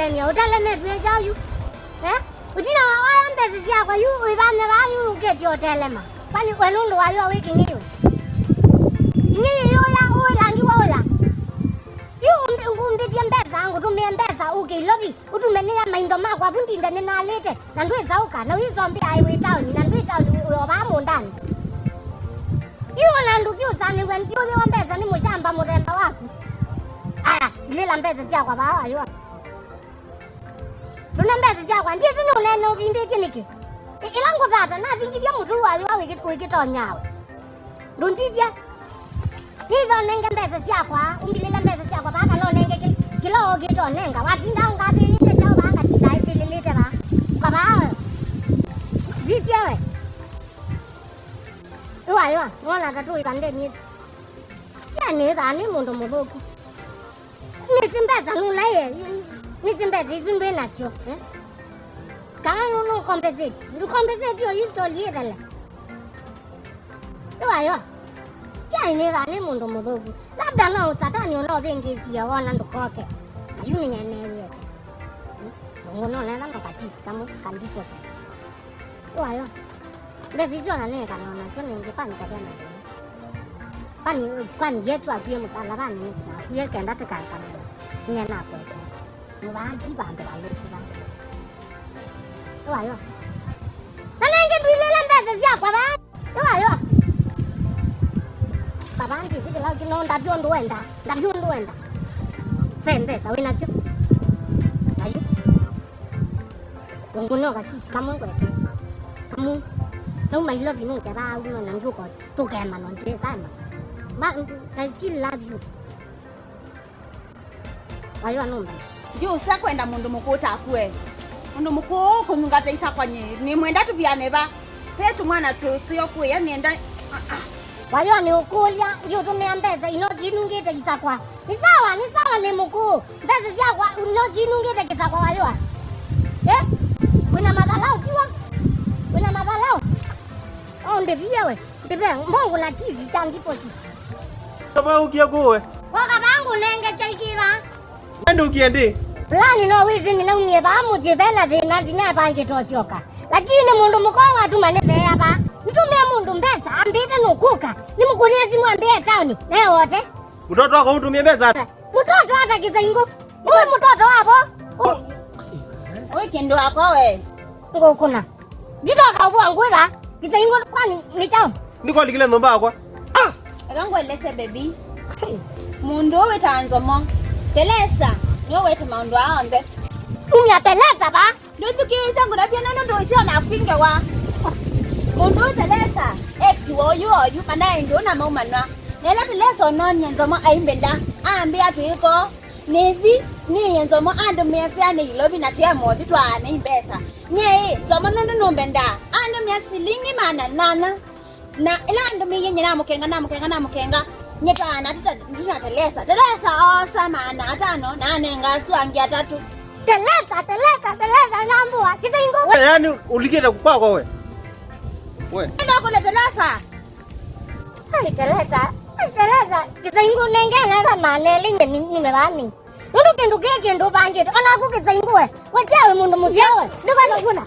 你，我这来那边教育，哎，我记得我俺辈子家过有一般那把有给教带来嘛，把你关弄路啊，要会给你用，你有呀，我啦，你我啦，有我们这边白啥，我都没白啥，我给了的，我都没那样没到马瓜本地的那哪里的，难对找干，那一装备还会找你，难对找你我把门单。有难度就3年份，有的往白啥你没想把门单把我。啊，你让白子家伙吧，哎呦！你让白子家伙，这是弄来弄平的真的给，一啷个咋的？那是几点没出来就会给找伢。论地界，你让那个白子家伙，我们这让白子家伙把个老那个给老给找那个，我经常我这这叫把个地带这里的吧，爸爸，地界喂，哎呦，我那个注意干的你，见你咋你们都没做过？你准备上路来耶？你准备准备哪去？嗯？刚刚弄空白色，你空白色就有道理的了。哎呦，见你咋你们都没做过？那当然我咋打你老边给只要我那都搞开，有人家那个，我弄来那个把地咱们赶紧做。哎呦，那是叫那那个呢？叫那个把你改变了。把你也做别么干了，把你也跟着这干干了，你也拿过来，你把几万的吧，60万。哎呦，那个对了，那是下瓜吧？哎呦，爸爸这个老金弄打标多的，打标多的，分的，稍微拿去。哎呦，我那个机器他们过来，他们都没了，比那个吧，我们能做个都干嘛能接啥嘛？妈，在进来就，我要弄的。就sa kwenda mundu mukuta kwe. Mundu muko kunyungata isa kwanye. Ni mwenda tu bia neba. Petu mwana tu sio kwe ya nenda. 我要你过呀，有种那样白色，你老几弄给这一啥瓜？你啥哇你没过，但是下瓜，你老几弄给这个啥瓜我要啊？哎，为什么他老几哇？为什么他老？哦，这边喂，这边忙过来几时讲的不是？ Kau kia kowe. Wah kapangu nengke cai kira. Ando kiende. Pelani no wisi ni na unye ba mu je bela de na dina ba ke to sioka. Lakini mundu mkoa tu mane de hapa. Nitumie mundu mbesa ambite no kuka. Ni mkuliezi mwambie town. Na wote. Mtoto wako mtumie pesa. Mtoto hata kizaingo. Wewe mtoto hapo. Wewe kendo wako we. Ngo kuna. Jitoto bwangu ba. Kizaingo kwani ni chao. Niko likile nomba kwa. Akangwelese baby. Mundu we tanzomo. Telesa. Nyo we tamandu aonde. Unya telesa ba? Nduzu kiza ngudapia nono ndo isio na kuinge wa. Mundu telesa. Ex wo yu pana ndo na maumana. Nela telesa ononi nzomo aimbenda. Ambi atwiko. Nezi ni nzomo ando mefia ne ilobi na tia mo bitwa ne imbesa. Nye zomo nono nombenda. Ando mya silingi mana nana. Na ila ndo mi yenye na mukenga nyeta na tuta telesa osa maana atano na nenga swangia 3 telesa nambua kizingo wewe yani uliketa kwa wewe ndio kule telesa telesa kizingo nengela na manele ni bani ndo kendo bange ona ku kizingo we wachawe mundu mushawe ndo kana kuna